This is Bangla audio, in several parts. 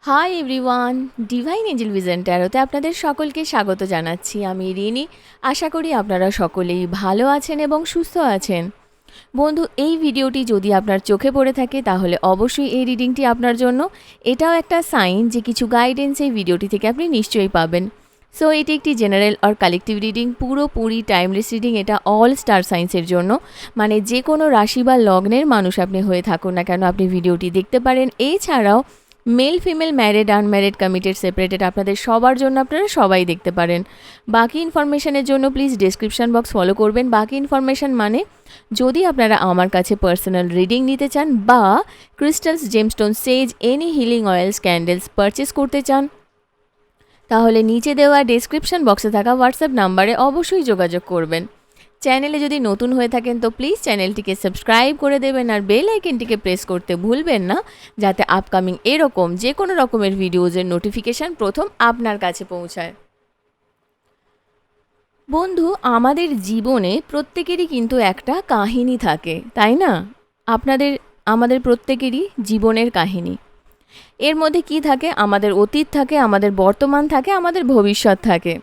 High everyone, divine angel vision ট্যারোতে আপনাদের সকলকে স্বাগত জানাচ্ছি। আমি রিনি। আশা করি আপনারা সকলেই ভালো আছেন এবং সুস্থ আছেন। বন্ধু, এই ভিডিওটি যদি আপনার চোখে পড়ে থাকে তাহলে অবশ্যই এই রিডিংটি আপনার জন্য। এটাও একটা সাইন যে কিছু গাইডেন্স এই ভিডিওটি থেকে আপনি নিশ্চয়ই পাবেন। সো এটি একটি জেনারেল আর কালেকটিভ রিডিং, পুরোপুরি টাইমলেস রিডিং। এটা অল স্টার সাইন্সের জন্য, মানে যে কোনো রাশি বা লগ্নের মানুষ আপনি হয়ে থাকুন না কেন আপনি ভিডিওটি দেখতে পারেন। এছাড়াও male female married unmarried committed separated আপনাদের সবার জন্য আপনারা সবাই দেখতে পারেন। বাকি ইনফরমেশনের জন্য প্লিজ ডেসক্রিপশন বক্স ফলো করবেন। বাকি ইনফরমেশন মানে যদি আপনারা আমার কাছে পার্সোনাল রিডিং নিতে চান বা crystals, gemstone, sage, any healing oils, candles purchase করতে চান তাহলে নিচে দেওয়া ডেসক্রিপশন বক্সে থাকা হোয়াটসঅ্যাপ নাম্বারে অবশ্যই যোগাযোগ করবেন। চ্যানেলে যদি নতুন হয়ে থাকেন তো প্লিজ চ্যানেলটিকে সাবস্ক্রাইব করে দেবেন আর বেল আইকনটিকে প্রেস করতে ভুলবেন না, যাতে আপকামিং এরকম যে কোনো রকমের ভিডিওজের নোটিফিকেশান প্রথম আপনার কাছে পৌঁছায়। বন্ধু, আমাদের জীবনে প্রত্যেকেরই কিন্তু একটা কাহিনী থাকে, তাই না? আমাদের প্রত্যেকেরই জীবনের কাহিনী। এর মধ্যে কি থাকে? আমাদের অতীত থাকে, আমাদের বর্তমান থাকে, আমাদের ভবিষ্যৎ থাকে।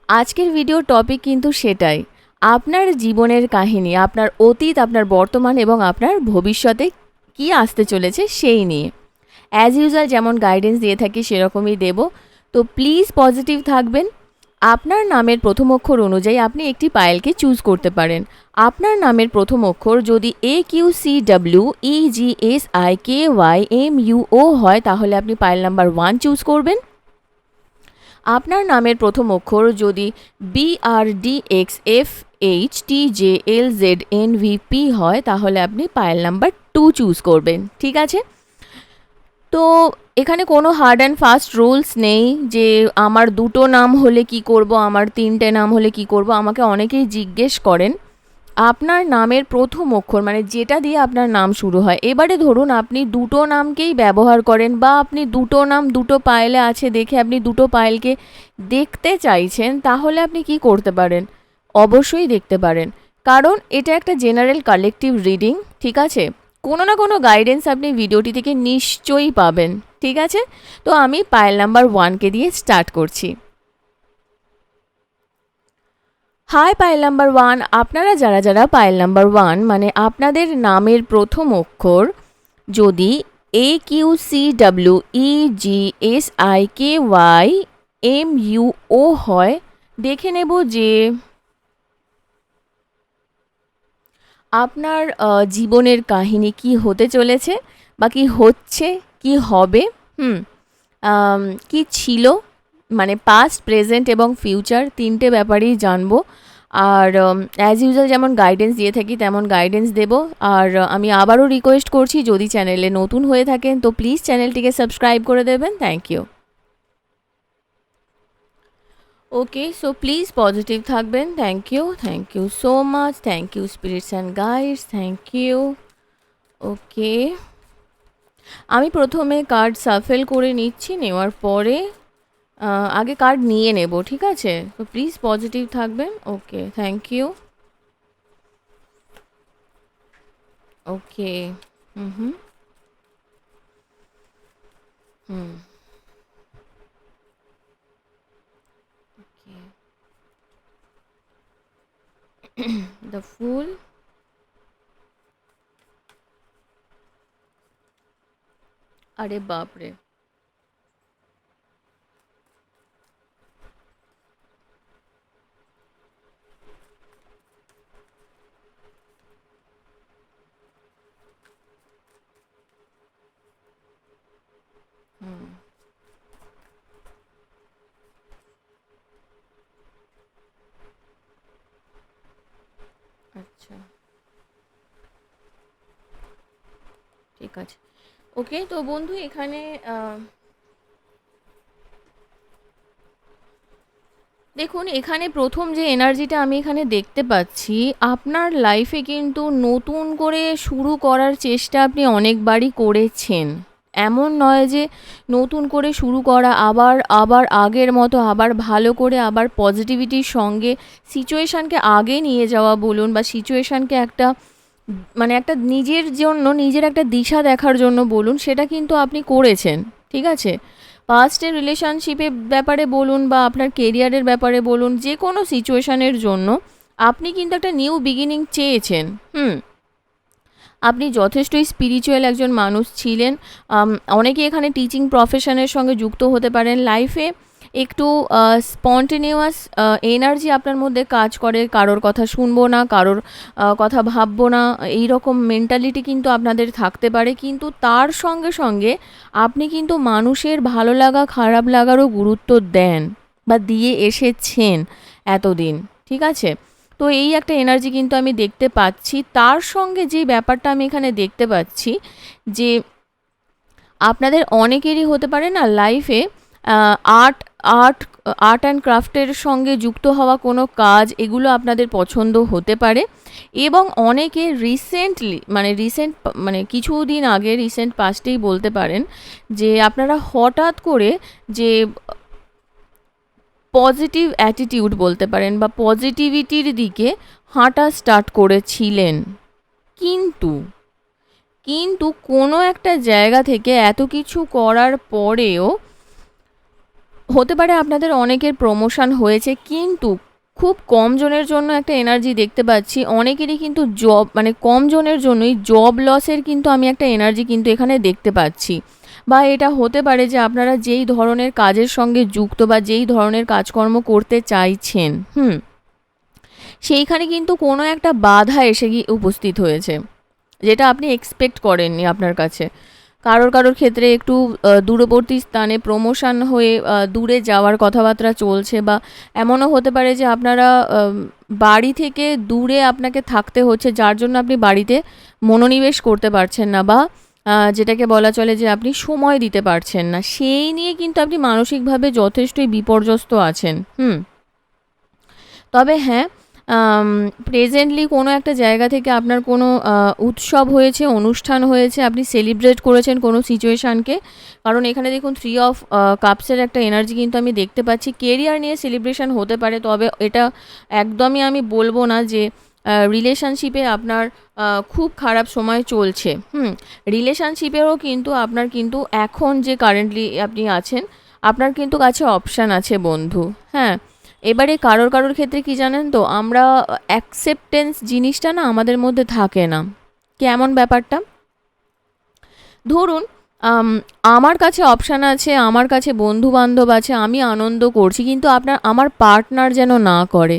আজকের ভিডিওর টপিক কিন্তু সেটাই, আপনার জীবনের কাহিনী, আপনার অতীত, আপনার বর্তমান এবং আপনার ভবিষ্যতে কি আসতে চলেছে সেই নিয়ে। অ্যাজ ইউজুয়াল যেমন গাইডেন্স দিয়ে থাকি সেরকমই দেব। তো প্লিজ পজিটিভ থাকবেন। আপনার নামের প্রথম অক্ষর অনুযায়ী আপনি একটি পায়েলকে চুজ করতে পারেন। আপনার নামের প্রথম অক্ষর যদি AQCWEGSIKYMUO হয় তাহলে আপনি পায়েল নাম্বার 1 চুজ করবেন। আপনার নামের প্রথম অক্ষর যদি BRDXFHTJLZNVP হয় তাহলে আপনি পায়েল নাম্বার 2 চুজ করবেন। ঠিক আছে? তো এখানে কোনো হার্ড অ্যান্ড ফাস্ট রুলস নেই যে আমার 2টো নাম হলে কি করব, আমার 3টে নাম হলে কি করব। আমাকে অনেকেই জিজ্ঞেস করেন আপনার নামের প্রথম অক্ষর মানে যেটা দিয়ে আপনার নাম শুরু হয়। এবারে ধরুন আপনি 2টো নামকেই ব্যবহার করেন বা আপনি 2টো নাম 2টো পায়েলে আছে দেখে আপনি 2টো পায়েলকে দেখতে চাইছেন, তাহলে আপনি কি করতে পারেন? অবশ্যই দেখতে পারেন, কারণ এটা একটা জেনারেল কালেকটিভ রিডিং। ঠিক আছে? কোনো না কোনো গাইডেন্স আপনি ভিডিওটি থেকে নিশ্চয়ই পাবেন। ঠিক আছে? তো আমি পায়েল নাম্বার 1কে দিয়ে স্টার্ট করছি। হাই পায়েল নাম্বার 1, আপনারা যারা পায়েল নাম্বার 1 মানে আপনাদের নামের প্রথম অক্ষর যদি AQCWEGSIKYMUO হয়, দেখে নেব যে আপনার জীবনের কাহিনী কি হতে চলেছে বা কি হচ্ছে, কি হবে, কি ছিল, মানে পাস্ট, প্রেজেন্ট এবং ফিউচার 3টে ব্যাপারেই জানবো। আর অ্যাজ ইউজুয়াল যেমন গাইডেন্স দিয়ে থাকি তেমন গাইডেন্স দেব। আর আমি আবারও রিকোয়েস্ট করছি যদি চ্যানেলে নতুন হয়ে থাকেন তো প্লিজ চ্যানেলটিকে সাবস্ক্রাইব করে দেবেন। Thank you. Okay, so please positive থাকবেন। Thank you so much. Thank you spirits and guides, thank you. Okay, আমি প্রথমে কার্ড সাফেল করে নিচ্ছি, নেওয়ার পরে আগে কার্ড নিয়ে নেব। ঠিক আছে? তো প্লিজ পজিটিভ থাকবেন। Okay, thank you. Okay, hmm hmm hmm okay, the fool, আরে বাপরে, হুম, আচ্ছা, ঠিক আছে। ওকে, তো বন্ধু এখানে দেখুন, এখানে প্রথম যে এনার্জিটা আমি এখানে দেখতে পাচ্ছি, আপনার লাইফে কিন্তু নতুন করে শুরু করার চেষ্টা আপনি অনেকবারই করেছেন। এমন নয় যে নতুন করে শুরু করা, আবার আবার আগের মতো আবার ভালো করে আবার পজিটিভিটির সঙ্গে সিচুয়েশানকে আগে নিয়ে যাওয়া বলুন, বা সিচুয়েশানকে একটা মানে একটা নিজের জন্য নিজের একটা দিশা দেখার জন্য বলুন, সেটা কিন্তু আপনি করেছেন। ঠিক আছে? পাস্টের রিলেশনশিপের ব্যাপারে বলুন বা আপনার কেরিয়ারের ব্যাপারে বলুন, যে কোনো সিচুয়েশনের জন্য আপনি কিন্তু একটা নিউ বিগিনিং চেয়েছেন। হুম, আপনি যথেষ্টই স্পিরিচুয়াল একজন মানুষ ছিলেন। অনেকে এখানে টিচিং প্রফেশনের সঙ্গে যুক্ত হতে পারেন। লাইফে একটু স্পন্টেনিয়াস এনার্জি আপনার মধ্যে কাজ করে, কারোর কথা শুনবো না, কারোর কথা ভাববো না, এই রকম মেন্টালিটি কিন্তু আপনাদের থাকতে পারে। কিন্তু তার সঙ্গে সঙ্গে আপনি কিন্তু মানুষের ভালো লাগা খারাপ লাগারও গুরুত্ব দেন বা দিয়ে এসেছেন এতদিন। ঠিক আছে? তো এই একটা এনার্জি কিন্তু আমি দেখতে পাচ্ছি। তার সঙ্গে যে ব্যাপারটা আমি এখানে দেখতে পাচ্ছি যে আপনাদের অনেকেরই হতে পারে না লাইফে আর্ট আর্ট আর্ট অ্যান্ড ক্রাফটের সঙ্গে যুক্ত হওয়া কোনো কাজ, এগুলো আপনাদের পছন্দ হতে পারে। এবং অনেকে রিসেন্ট কিছুদিন আগে রিসেন্ট পাস্টেই বলতে পারেন যে আপনারা হঠাৎ করে যে পজিটিভ অ্যাটিটিউড বলতে পারেন বা পজিটিভিটির দিকে হাঁটা স্টার্ট করেছিলেন। কিন্তু কিন্তু কোনো একটা জায়গা থেকে এত কিছু করার পরেও হতে পারে আপনাদের অনেকের প্রমোশন হয়েছে, কিন্তু খুব কম জনের জন্য একটা এনার্জি দেখতে পাচ্ছি। অনেকেরই কিন্তু কম জনের জন্যই জব লসের কিন্তু আমি একটা এনার্জি কিন্তু এখানে দেখতে পাচ্ছি। বা এটা হতে পারে যে আপনারা যেই ধরনের কাজের সঙ্গে যুক্ত বা যেই ধরনের কাজকর্ম করতে চাইছেন, সেইখানে কিন্তু কোনো একটা বাধা এসে গিয়ে উপস্থিত হয়েছে, যেটা আপনি এক্সপেক্ট করেননি আপনার কাছে। কারোর ক্ষেত্রে একটু দূরবর্তী স্থানে প্রমোশন হয়ে দূরে যাওয়ার কথাবার্তা চলছে, বা এমনও হতে পারে যে আপনারা বাড়ি থেকে দূরে আপনাকে থাকতে হচ্ছে, যার জন্য আপনি বাড়িতে মনোনিবেশ করতে পারছেন না, বা যেটাকে বলা চলে যে আপনি সময় দিতে পারছেন না। সেই নিয়ে কিন্তু আপনি মানসিকভাবে যথেষ্টই বিপর্যস্ত আছেন। তবে হ্যাঁ, প্রেজেন্টলি কোনো একটা জায়গা থেকে আপনার কোনো উৎসব হয়েছে, অনুষ্ঠান হয়েছে, আপনি সেলিব্রেট করেছেন কোনো সিচুয়েশানকে। কারণ এখানে দেখুন 3 অফ কাপসের একটা এনার্জি কিন্তু আমি দেখতে পাচ্ছি। কেরিয়ার নিয়ে সেলিব্রেশন হতে পারে, তবে এটা একদমই আমি বলবো না যে রিলেশনশিপে আপনার খুব খারাপ সময় চলছে। রিলেশনশিপেরও কিন্তু আপনার কিন্তু এখন যে কারেন্টলি আপনি আছেন, আপনার কিন্তু কাছে অপশান আছে বন্ধু। হ্যাঁ, এবারে কারোর ক্ষেত্রে কি জানেন তো, আমরা অ্যাকসেপ্টেন্স জিনিসটা না আমাদের মধ্যে থাকে না। কেমন ব্যাপারটা? ধরুন আমার কাছে অপশান আছে, আমার কাছে বন্ধু-বান্ধব আছে, আমি আনন্দ করছি, কিন্তু আমার পার্টনার যেন না করে।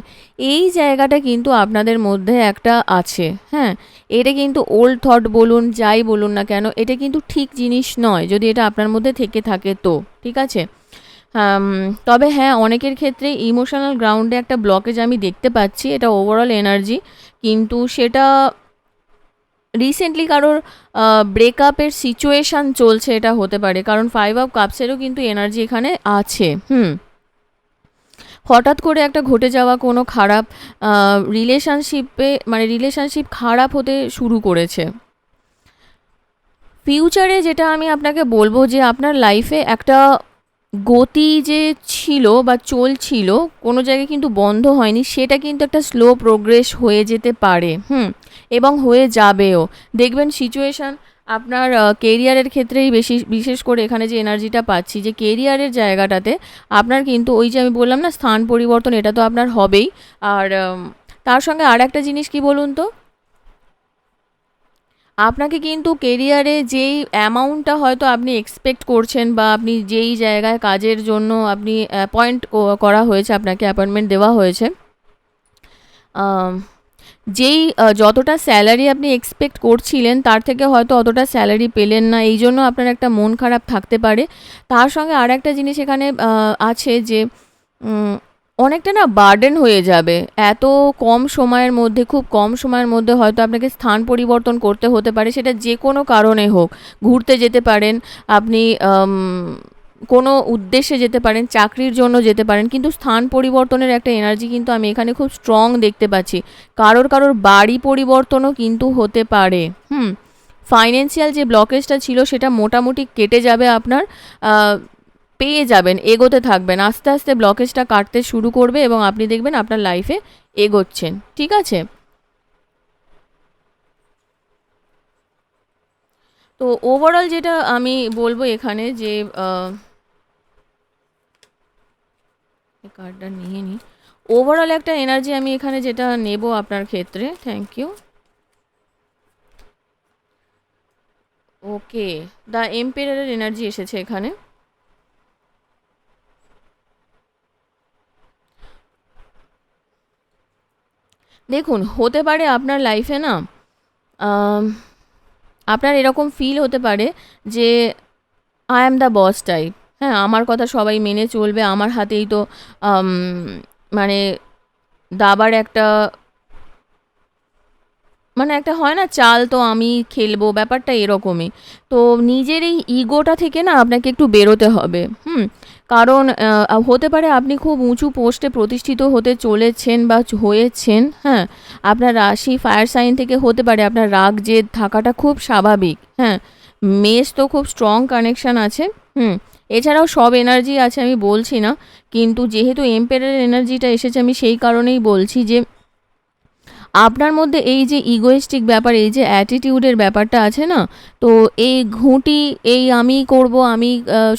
এই জায়গাটা কিন্তু আপনাদের মধ্যে একটা আছে। হ্যাঁ, এটা কিন্তু ওল্ড থট বলুন, যাই বলুন না কেন, এটা কিন্তু ঠিক জিনিস নয় যদি এটা আপনার মধ্যে থেকে থাকে তো। ঠিক আছে? তবে হ্যাঁ, অনেকের ক্ষেত্রে ইমোশনাল গ্রাউন্ডে একটা ব্লকেজ আমি দেখতে পাচ্ছি, এটা ওভারঅল এনার্জি। কিন্তু সেটা রিসেন্টলি কারোর ব্রেকআপের সিচুয়েশান চলছে, এটা হতে পারে। কারণ 5 অফ কাপসেরও কিন্তু এনার্জি এখানে আছে। হঠাৎ করে একটা ঘটে যাওয়া কোনো খারাপ রিলেশনশিপ খারাপ হতে শুরু করেছে। ফিউচারে যেটা আমি আপনাকে বলবো যে আপনার লাইফে একটা গতি যে ছিল বা চলছিল, কোনো জায়গায় কিন্তু বন্ধ হয়নি, সেটা কিন্তু একটা স্লো প্রোগ্রেস হয়ে যেতে পারে। এবং হয়ে যাবেও। দেখবেন সিচুয়েশান আপনার কেরিয়ারের ক্ষেত্রেই বিশেষ করে এখানে যে এনার্জিটা পাচ্ছি, যে কেরিয়ারের জায়গাটাতে আপনার কিন্তু ওই যে আমি বললাম না, স্থান পরিবর্তন, এটা তো আপনার হবেই। আর তার সঙ্গে আর একটা জিনিস কি বলুন তো, আপনাকে কিন্তু কেরিয়ারে যেই অ্যামাউন্টটা হয়তো আপনি এক্সপেক্ট করছেন, বা আপনি যেই জায়গায় কাজের জন্য আপনি করা হয়েছে, আপনাকে অ্যাপয়েন্টমেন্ট দেওয়া হয়েছে, যেই যতটা স্যালারি আপনি এক্সপেক্ট করছিলেন তার থেকে হয়তো অতটা স্যালারি পেলেন না, এই জন্য আপনার একটা মন খারাপ থাকতে পারে। তার সঙ্গে আর একটা জিনিস এখানে আছে যে অনেকটা না বার্ডেন হয়ে যাবে এত কম সময়ের মধ্যে। খুব কম সময়ের মধ্যে হয়তো আপনাকে স্থান পরিবর্তন করতে হতে পারে, সেটা যে কোনো কারণে হোক। ঘুরতে যেতে পারেন আপনি, কোনো উদ্দেশ্যে যেতে পারেন, চাকরির জন্য যেতে পারেন, কিন্তু স্থান পরিবর্তনের একটা এনার্জি কিন্তু আমি এখানে খুব স্ট্রং দেখতে পাচ্ছি। কারোর বাড়ি পরিবর্তনও কিন্তু হতে পারে। ফাইন্যান্সিয়াল যে ব্লকেজটা ছিল সেটা মোটামুটি কেটে যাবে আপনার। পেয়ে যাবেন, এগোতে থাকবেন, আস্তে আস্তে ব্লকেজটা কাটতে শুরু করবে এবং আপনি দেখবেন আপনার লাইফে এগোচ্ছেন। ঠিক আছে? তো ওভারঅল যেটা আমি বলবো এখানে যে এই কার্ডটা নিয়ে নিই। ওভারঅল একটা এনার্জি আমি এখানে যেটা নেব আপনার ক্ষেত্রে, থ্যাংক ইউ। ওকে, দ্য এম্পায়ারের এনার্জি এসেছে এখানে। দেখুন, হতে পারে আপনার লাইফে না আপনার এরকম ফিল হতে পারে যে I am the boss type. হ্যাঁ, আমার কথা সবাই মেনে চলবে, আমার হাতেই তো আম, মানে দাবার একটা, মানে একটা হয় না চাল, তো আমি খেলবো, ব্যাপারটা এরকমই। তো নিজের এই ইগোটা থেকে না আপনাকে একটু বেরোতে হবে। কারণ হতে পারে আপনি খুব উঁচু পোস্টে প্রতিষ্ঠিত হতে চলেছেন বা হয়েছেন। হ্যাঁ, আপনার রাশি ফায়ার সাইন থেকে হতে পারে আপনার রাগ জেদ থাকাটা খুব স্বাভাবিক। হ্যাঁ, মেষ তো খুব স্ট্রং কানেকশান আছে। এছাড়াও সব এনার্জি আছে আমি বলছি না, কিন্তু যেহেতু এম্পায়ারের এনার্জিটা এসেছে আমি সেই কারণেই বলছি যে আপনার মধ্যে এই যে ইগোয়েস্টিক ব্যাপার, এই যে অ্যাটিটিউডের ব্যাপারটা আছে না, তো এই ঘুঁটি, এই আমি করব, আমি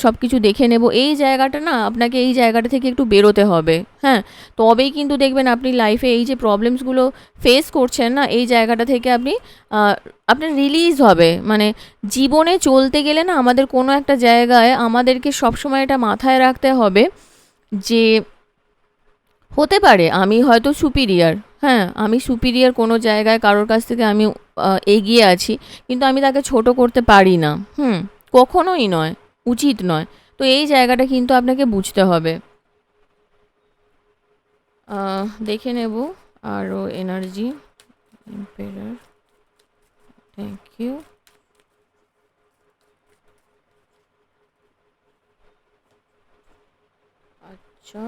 সব কিছু দেখে নেব, এই জায়গাটা না আপনাকে এই জায়গাটা থেকে একটু বেরোতে হবে। হ্যাঁ, তবেই কিন্তু দেখবেন আপনি লাইফে এই যে প্রবলেমসগুলো ফেস করছেন না, এই জায়গাটা থেকে আপনি আপনার রিলিজ হবে। মানে জীবনে চলতে গেলে না আমাদের কোনো একটা জায়গায় আমাদেরকে সবসময় এটা মাথায় রাখতে হবে যে হতে পারে আমি হয়তো সুপিরিয়র, হ্যাঁ, আমি সুপিরিয়র কোনো জায়গায় কারোর কাছ থেকে আমি এগিয়ে আছি, কিন্তু আমি তাকে ছোট করতে পারি না। কখনোই নয়, উচিত নয়। তো এই জায়গাটা কিন্তু আপনাকে বুঝতে হবে। দেখে নেব আরও এনার্জি। Empire, thank you. আচ্ছা,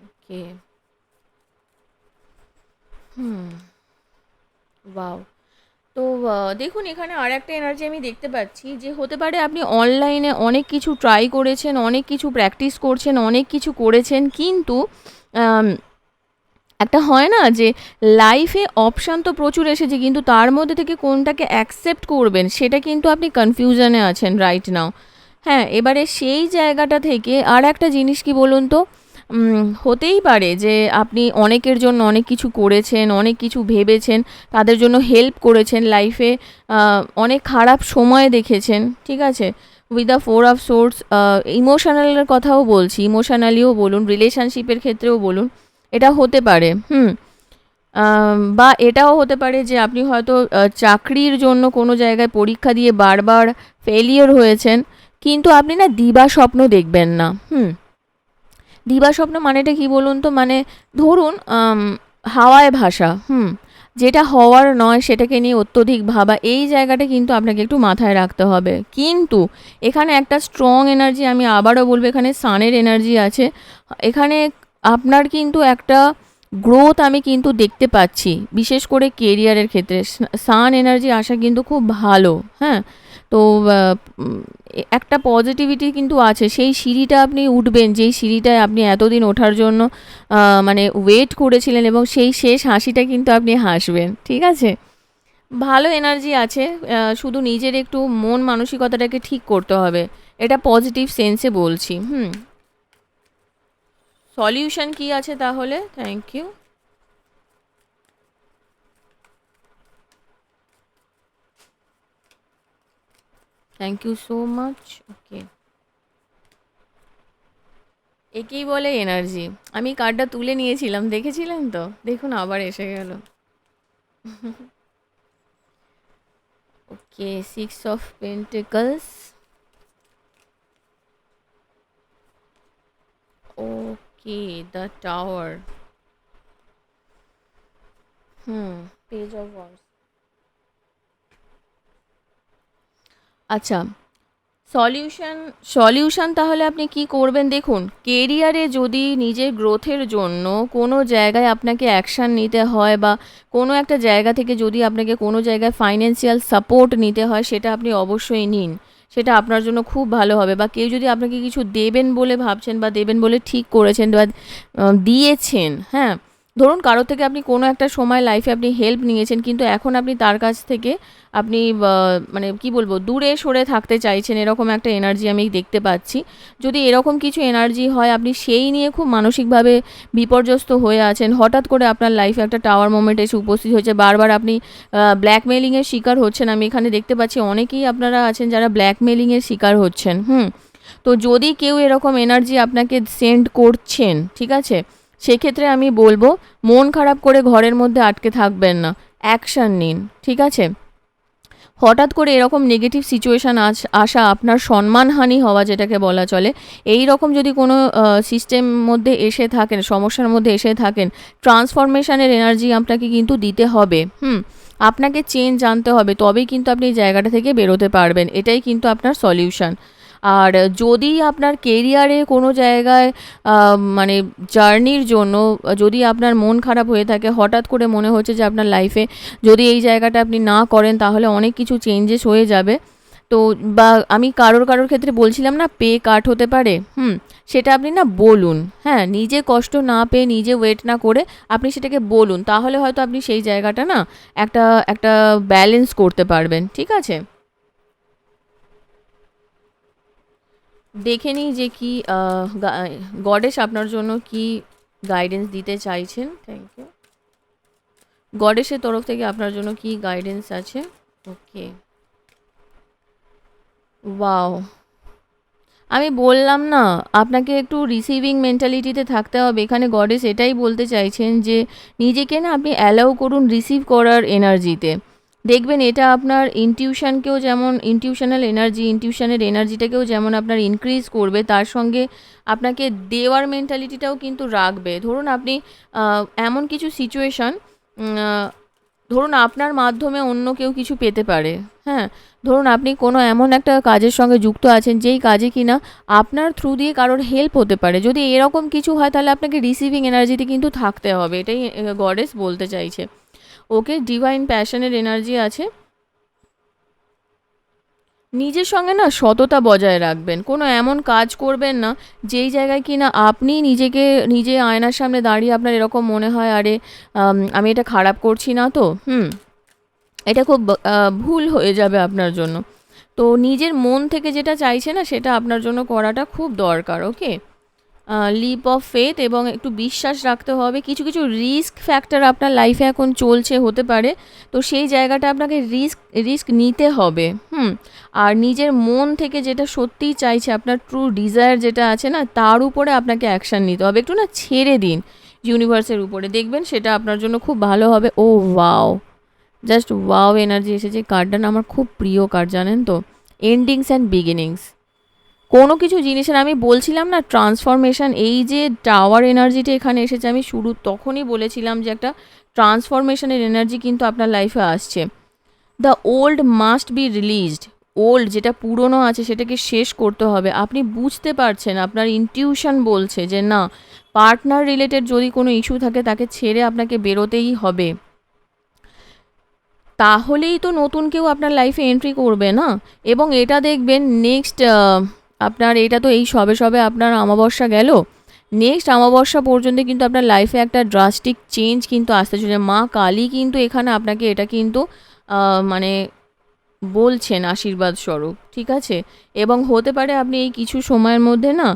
ওকে। ওয়াও। তো দেখুন, এখানে আর একটা এনার্জি আমি দেখতে পাচ্ছি যে হতে পারে আপনি অনলাইনে অনেক কিছু ট্রাই করেছেন, অনেক কিছু প্র্যাকটিস করছেন, অনেক কিছু করেছেন, কিন্তু আম, একটা হয় না যে লাইফে অপশান তো প্রচুর এসেছে, কিন্তু তার মধ্যে থেকে কোনটাকে অ্যাকসেপ্ট করবেন সেটা কিন্তু আপনি কনফিউশনে আছেন রাইট নাও। হ্যাঁ, এবারে সেই জায়গাটা থেকে আর একটা জিনিস কি বলুন তো, হতেই পারে যে আপনি অনেকের জন্য অনেক কিছু করেছেন, অনেক কিছু ভেবেছেন, তাদের জন্য হেল্প করেছেন লাইফে, অনেক খারাপ সময় দেখেছেন, ঠিক আছে। With the four of swords, ইমোশনালের কথাও বলছি, ইমোশনালিও বলুন, রিলেশনশিপের ক্ষেত্রেও বলুন, এটা হতে পারে। বা এটাও হতে পারে যে আপনি হয়তো চাকরির জন্য কোনো জায়গায় পরীক্ষা দিয়ে বারবার ফেলিওর হয়েছেন, কিন্তু আপনি না দিবা স্বপ্ন দেখবেন না। দিবা স্বপ্ন মানেটা কি বলুন তো, মানে ধরুন হাওয়ায় ভাসা, যেটা হওয়ার নয় সেটাকে নিয়ে অত্যধিক ভাবা, এই জায়গাটা কিন্তু আপনাকে একটু মাথায় রাখতে হবে। কিন্তু এখানে একটা স্ট্রং এনার্জি, আমি আবারও বলবো, এখানে সানের এনার্জি আছে। এখানে আপনার কিন্তু একটা গ্রোথ আমি কিন্তু দেখতে পাচ্ছি, বিশেষ করে কেরিয়ারের ক্ষেত্রে সান এনার্জি আসা কিন্তু খুব ভালো। হ্যাঁ, তো একটা পজিটিভিটি কিন্তু আছে, সেই সিঁড়িটা আপনি উঠবেন, যেই সিঁড়িটায় আপনি এতদিন ওঠার জন্য মানে ওয়েট করেছিলেন, এবং সেই শেষ হাসিটা কিন্তু আপনি হাসবেন, ঠিক আছে। ভালো এনার্জি আছে, শুধু নিজের একটু মন মানসিকতাটাকে ঠিক করতে হবে, এটা পজিটিভ সেন্সে বলছি। সলিউশন কি আছে তাহলে, thank you. Thank you so much. Okay, একেই বলে এনার্জি। আমি কার্ডটা তুলে নিয়েছিলাম, দেখেছিলেন তো, দেখুন আবার এসে গেল। Okay, six of pentacles. Okay, the tower. Page of wands. আচ্ছা, সলিউশন, সলিউশন তাহলে আপনি কি করবেন দেখুন, কেরিয়ারে যদি নিজের গ্রোথের জন্য কোনো জায়গায় আপনাকে অ্যাকশান নিতে হয়, বা কোনো একটা জায়গা থেকে যদি আপনাকে কোনো জায়গায় ফাইন্যান্সিয়াল সাপোর্ট নিতে হয়, সেটা আপনি অবশ্যই নিন, সেটা আপনার জন্য খুব ভালো হবে। বা কেউ যদি আপনাকে কিছু দেবেন বলে ভাবছেন, বা দেবেন বলে ঠিক করেছেন, বা দিয়েছেন, হ্যাঁ, ধরুন কারো থেকে আপনি কোনো একটা সময় লাইফে আপনি হেল্প নিয়েছেন, কিন্তু এখন আপনি তার কাছ থেকে আপনি মানে কি বলবো, দূরে সরে থাকতে চাইছেন, এরকম একটা এনার্জি আমি দেখতে পাচ্ছি। যদি এরকম কিছু এনার্জি হয়, আপনি সেই নিয়ে খুব মানসিকভাবে বিপর্যস্ত হয়ে আছেন, হঠাৎ করে আপনার লাইফে একটা টাওয়ার মোমেন্ট এসে উপস্থিত হয়েছে, বারবার আপনি ব্ল্যাকমেলিংয়ের শিকার হচ্ছেন। আমি এখানে দেখতে পাচ্ছি অনেকেই আপনারা আছেন যারা ব্ল্যাকমেলিংয়ের শিকার হচ্ছেন। তো যদি কেউ এরকম এনার্জি আপনাকে সেন্ড করছেন, ঠিক আছে, সেক্ষেত্রে আমি বলবো মন খারাপ করে ঘরের মধ্যে আটকে থাকবেন না, অ্যাকশান নিন, ঠিক আছে। হঠাৎ করে এরকম নেগেটিভ সিচুয়েশান আসা, আপনার সম্মানহানি হওয়া যেটাকে বলা চলে, এই রকম যদি কোনো সিস্টেম মধ্যে এসে থাকেন, সমস্যার মধ্যে এসে থাকেন, ট্রান্সফরমেশনের এনার্জি আপনাকে কিন্তু দিতে হবে। আপনাকে চেঞ্জ আনতে হবে, তবেই কিন্তু আপনি এই জায়গাটা থেকে বেরোতে পারবেন। এটাই কিন্তু আপনার সলিউশন। আর যদি আপনার কেরিয়ারে কোনো জায়গায় মানে জার্নির জন্য যদি আপনার মন খারাপ হয়ে থাকে, হঠাৎ করে মনে হচ্ছে যে আপনার লাইফে যদি এই জায়গাটা আপনি না করেন তাহলে অনেক কিছু চেঞ্জেস হয়ে যাবে, তো বা আমি কারোর ক্ষেত্রে বলছিলাম না পে কাট হতে পারে, সেটা আপনি না বলুন, হ্যাঁ, নিজে কষ্ট না পেয়ে, নিজে ওয়েট না করে আপনি সেটাকে বলুন, তাহলে হয়তো আপনি সেই জায়গাটা না একটা একটা ব্যালেন্স করতে পারবেন, ঠিক আছে। দেখে নিই যে কি গডেস আপনার জন্য কি গাইডেন্স দিতে চাইছেন। Thank you. গডেসের তরফ থেকে আপনার জন্য কি গাইডেন্স আছে। ওকে, ওয়াও, আমি বললাম না আপনাকে একটু রিসিভিং মেন্টালিটিতে থাকতে হবে। এখানে গডেস এটাই বলতে চাইছেন যে নিজেকে না আপনি অ্যালাউ করুন রিসিভ করার এনার্জিতে। দেখবেন এটা আপনার ইনটিউশনকেও, যেমন ইনটিউশনাল এনার্জি, ইনটিউশনের এনার্জিটাকেও যেমন আপনার ইনক্রিজ করবে, তার সঙ্গে আপনাকে দেওয়ার মেন্টালিটিটাও কিন্তু রাখবে। ধরুন আপনি এমন কিছু সিচুয়েশন, ধরুন আপনার মাধ্যমে অন্য কেউ কিছু পেতে পারে, হ্যাঁ, ধরুন আপনি কোনো এমন একটা কাজের সঙ্গে যুক্ত আছেন যেই কাজে কিনা আপনার থ্রু দিয়ে কারোর হেল্প হতে পারে। যদি এরকম কিছু হয় তাহলে আপনাকে রিসিভিং এনার্জিতে কিন্তু থাকতে হবে, এটাই গডেস বলতে চাইছে। ওকে, ডিভাইন প্যাশনের এনার্জি আছে। নিজের সঙ্গে না সততা বজায় রাখবেন, কোনো এমন কাজ করবেন না যেই জায়গায় কিনা আপনি নিজে আয়নার সামনে দাঁড়িয়ে আপনার এরকম মনে হয় আরে আমি এটা খারাপ করছি না তো, এটা খুব ভুল হয়ে যাবে আপনার জন্য। তো নিজের মন থেকে যেটা চাইছে না সেটা আপনার জন্য করাটা খুব দরকার। ওকে, লিপ অফ ফেথ, এবং একটু বিশ্বাস রাখতে হবে। কিছু কিছু রিস্ক ফ্যাক্টর আপনার লাইফে এখন চলছে, হতে পারে, তো সেই জায়গাটা আপনাকে রিস্ক নিতে হবে। আর নিজের মন থেকে যেটা সত্যিই চাইছে, আপনার ট্রু ডিজায়ার যেটা আছে না, তার উপরে আপনাকে অ্যাকশান নিতে হবে। একটু না ছেড়ে দিন ইউনিভার্সের উপরে, দেখবেন সেটা আপনার জন্য খুব ভালো হবে। ও ওয়াও, জাস্ট ওয়াও এনার্জি এসেছে। কার্ডটা না আমার খুব প্রিয় কার্ড, জানেন তো, এন্ডিংস অ্যান্ড বিগিনিংস। কোনো কিছু জিনিসের আমি বলছিলাম না ট্রান্সফরমেশন, এই যে টাওয়ার এনার্জিটা এখানে এসেছে, আমি শুরু তখনই বলেছিলাম যে একটা ট্রান্সফরমেশনের এনার্জি কিন্তু আপনার লাইফে আসছে। The old must be released, old যেটা পুরনো আছে সেটাকে শেষ করতে হবে। আপনি বুঝতে পারছেন, আপনার ইনটিউশন বলছে যে না, পার্টনার রিলেটেড যদি কোনো ইস্যু থাকে তাকে ছেড়ে আপনাকে বেরোতেই হবে, তাহলেই তো নতুন কেউ আপনার লাইফে এন্ট্রি করবে না। এবং এটা দেখবেন নেক্সট আপনার, এটা তো এই সবে সবে আপনার অমাবস্যা গেল, নেক্সট অমাবস্যা পর্যন্ত কিন্তু আপনার লাইফে একটা ড্রাস্টিক চেঞ্জ কিন্তু আসতে চলেছে। মা কালী কিন্তু এখানে আপনাকে এটা কিন্তু মানে বলছেন আশীর্বাদ স্বরূপ, ঠিক আছে। এবং হতে পারে আপনি এই কিছু সময়ের মধ্যে না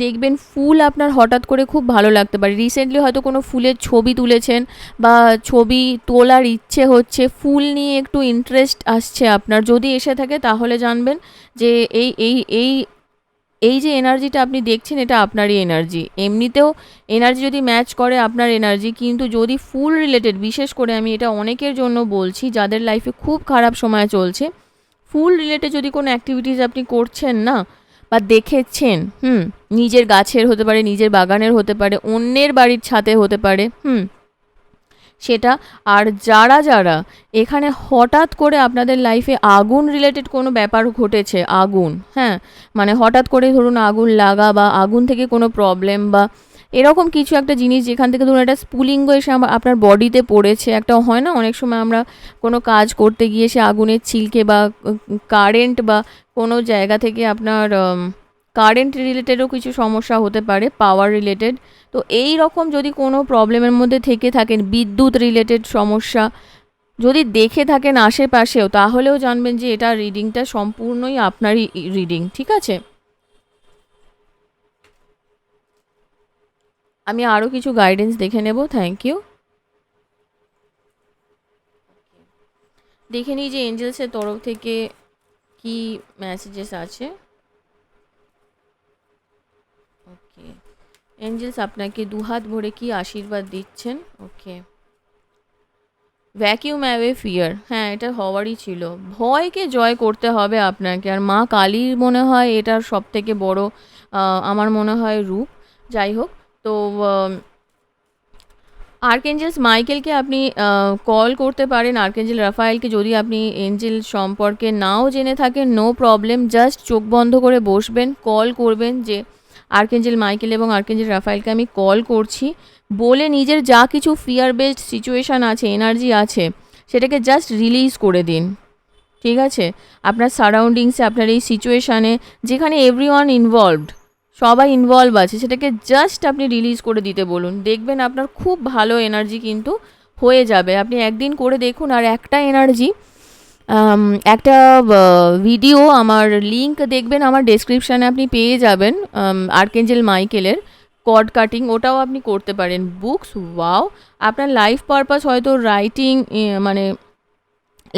দেখবেন ফুল আপনার হঠাৎ করে খুব ভালো লাগতে পারে। রিসেন্টলি হয়তো কোনো ফুলের ছবি তুলেছেন বা ছবি তোলার ইচ্ছে হচ্ছে, ফুল নিয়ে একটু ইন্টারেস্ট আসছে আপনার, যদি এসে থাকে তাহলে জানবেন যে এই এই এই এই যে এনার্জিটা আপনি দেখছেন এটা আপনারই এনার্জি। এমনিতেও এনার্জি যদি ম্যাচ করে আপনার এনার্জি, কিন্তু যদি ফুল রিলেটেড, বিশেষ করে আমি এটা অনেকের জন্য বলছি যাদের লাইফে খুব খারাপ সময় চলছে, ফুল রিলেটেড যদি কোনো অ্যাক্টিভিটিস আপনি করছেন না বা দেখেছেন, নিজের গাছের হতে পারে, নিজের বাগানের হতে পারে, অন্যের বাড়ির ছাদে হতে পারে, সেটা। আর যারা যারা এখানে হঠাৎ করে আপনাদের লাইফে আগুন রিলেটেড কোনো ব্যাপার ঘটেছে, আগুন, হ্যাঁ, মানে হঠাৎ করে ধরুন আগুন লাগা বা আগুন থেকে কোনো প্রবলেম বা এরকম কিছু একটা জিনিস যেখান থেকে ধরুন একটা স্ফুলিঙ্গ এসে আপনার বডিতে পড়েছে, একটা হয় না অনেক সময় আমরা কোনো কাজ করতে গিয়ে সে আগুনের ছিলকে বা কারেন্ট বা কোনো জায়গা থেকে আপনার কারেন্ট রিলেটেডও কিছু সমস্যা হতে পারে, পাওয়ার রিলেটেড। তো এই রকম যদি কোনো প্রবলেমের মধ্যে থেকে থাকেন, বিদ্যুৎ রিলেটেড সমস্যা যদি দেখে থাকেন আশেপাশেও, তাহলেও জানবেন যে এটা রিডিংটা সম্পূর্ণই আপনারই রিডিং, ঠিক আছে? আমি আরও কিছু গাইডেন্স দেখে নেব। Thank you. দেখে নিই যে এঞ্জেলসের তরফ থেকে কি মেসেজেস আছে। ওকে, এঞ্জেলস আপনাকে দুহাত ভরে কি আশীর্বাদ দিচ্ছেন। ওকে, ভ্যাকিউম অ্যাওয়ে ফিয়ার, হ্যাঁ এটা হওয়ারই ছিল। ভয়কে জয় করতে হবে আপনাকে, আর মা কালীর মনে হয় এটার সব থেকে বড় আমার মনে হয় রূপ। যাই হোক, তো আর্কেঞ্জেলস মাইকেলকে আপনি কল করতে পারেন, আর্কেঞ্জেল রাফায়েলকে যদি আপনি এঞ্জেল সম্পর্কে নাও জেনে থাকেন, নো প্রবলেম, জাস্ট চোখ বন্ধ করে বসবেন, কল করবেন যে আর্কেঞ্জেল মাইকেল এবং আর্কেঞ্জেল রাফায়েলকে আমি কল করছি, বলে নিজের যা কিছু ফিয়ার বেসড সিচুয়েশান আছে, এনার্জি আছে, সেটাকে জাস্ট রিলিজ করে দিন, ঠিক আছে? আপনার সারাউন্ডিংসে, আপনার এই সিচুয়েশানে যেখানে এভরিওয়ান ইনভলভড, সবাই ইনভলভ আছে, সেটাকে জাস্ট আপনি রিলিজ করে দিতে বলুন। দেখবেন আপনার খুব ভালো এনার্জি কিন্তু হয়ে যাবে। আপনি একদিন করে দেখুন। আর একটা এনার্জি, একটা ভিডিও, আমার লিঙ্ক দেখবেন আমার ডেসক্রিপশানে আপনি পেয়ে যাবেন, আর্কেঞ্জেল মাইকেলের কর্ড কাটিং, ওটাও আপনি করতে পারেন। Books, wow! আপনার লাইফ পারপাস হয়তো রাইটিং, মানে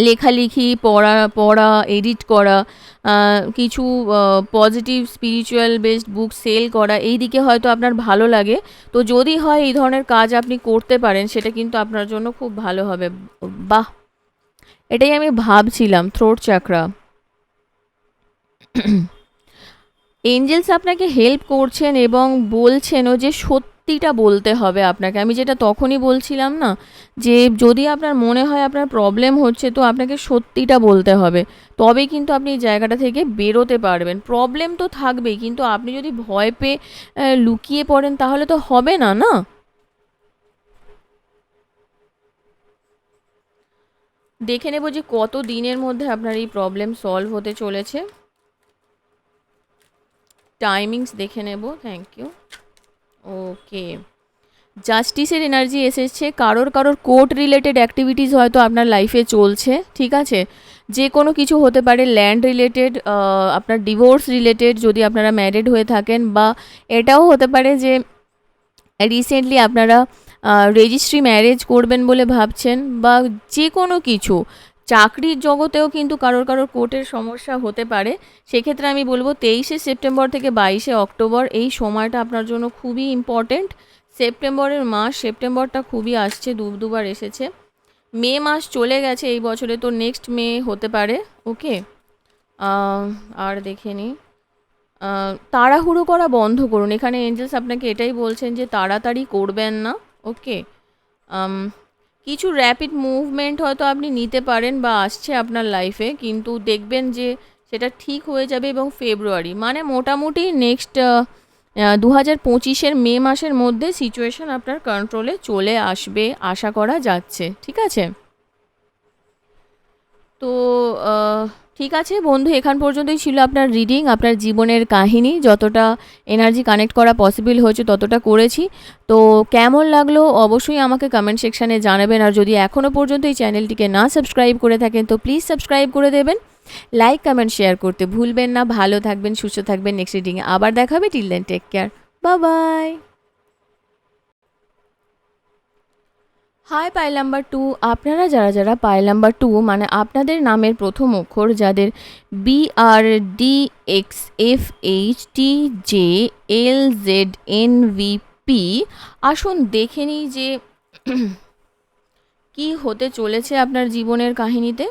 লেখালেখি, পড়া, এডিট করা, কিছু পজিটিভ স্পিরিচুয়াল বেসড বুক সেল করা, এই দিকে হয়তো আপনার ভালো লাগে। তো যদি হয় এই ধরনের কাজ আপনি করতে পারেন, সেটা কিন্তু আপনার জন্য খুব ভালো হবে। বাহ, এটাই আমি ভাবছিলাম, থ্রোট চাকরা। এঞ্জেলস আপনাকে হেল্প করছেন এবং বলছেনও যে সত্যিটা বলতে হবে আপনাকে। আমি যেটা তখনই বলছিলাম না, যে যদি আপনার মনে হয় আপনার প্রবলেম হচ্ছে, তো আপনাকে সত্যিটা বলতে হবে, তবেই কিন্তু আপনি এই জায়গাটা থেকে বেরোতে পারবেন। প্রবলেম তো থাকবেই, কিন্তু আপনি যদি ভয় পেয়ে লুকিয়ে পড়েন, তাহলে তো হবে না, না? দেখে নেব যে কত দিনের মধ্যে আপনার এই প্রবলেম সলভ হতে চলেছে। টাইমিংস দেখে নেব। Thank you. ওকে, জাস্টিসের এনার্জি এসেছে। কারোর কোর্ট রিলেটেড অ্যাক্টিভিটিস হয়তো আপনার লাইফে চলছে, ঠিক আছে? যে কোনো কিছু হতে পারে, ল্যান্ড রিলেটেড, আপনার ডিভোর্স রিলেটেড যদি আপনারা ম্যারিড হয়ে থাকেন, বা এটাও হতে পারে যে রিসেন্টলি আপনারা রেজিস্ট্রি ম্যারেজ করবেন বলে ভাবছেন, বা যে কোনো কিছু। চাকরির জগতেও কিন্তু কারোর কোর্টের সমস্যা হতে পারে। সেক্ষেত্রে আমি বলবো 23শে সেপ্টেম্বর থেকে 22শে অক্টোবর, এই সময়টা আপনার জন্য খুবই ইম্পর্টেন্ট। সেপ্টেম্বরের মাস, সেপ্টেম্বরটা খুবই আসছে, দুবার এসেছে। মে মাস চলে গেছে এই বছরে, তো নেক্সট মে হতে পারে। ওকে, আর দেখে নিই। তাড়াহুড়ো করা বন্ধ করুন। এখানে এঞ্জেলস আপনাকে এটাই বলছেন যে তাড়াতাড়ি করবেন না। ওকে, কিছু র্যাপিড মুভমেন্ট হয়তো আপনি নিতে পারেন বা আসছে আপনার লাইফে, কিন্তু দেখবেন যে সেটা ঠিক হয়ে যাবে। এবং ফেব্রুয়ারি মানে মোটামুটি নেক্সট 2025-এর মে মাসের মধ্যে সিচুয়েশান আপনার কন্ট্রোলে চলে আসবে, আশা করা যাচ্ছে, ঠিক আছে? তো ঠিক আছে বন্ধু, এখান পর্যন্তই ছিল আপনার রিডিং, আপনার জীবনের কাহিনী। যতটা এনার্জি কানেক্ট করা পসিবল হয়েছে ততটা করেছি। তো কেমন লাগলো অবশ্যই আমাকে কমেন্ট সেকশানে জানাবেন। আর যদি এখনও পর্যন্ত এই চ্যানেলটিকে না সাবস্ক্রাইব করে থাকেন, তো প্লিজ সাবস্ক্রাইব করে দেবেন। লাইক, কমেন্ট, শেয়ার করতে ভুলবেন না। ভালো থাকবেন, সুস্থ থাকবেন। নেক্সট রিডিংয়ে আবার দেখাবে। Till then, take care, bye bye. Hi pile number 2, আপনারা যারা পাইল নাম্বার 2 মানে আপনাদের নামের প্রথম অক্ষর, যাদের BRDXFHTJLZNVP, আসুন দেখে নিই যে কি হতে চলেছে আপনার জীবনের কাহিনীতে।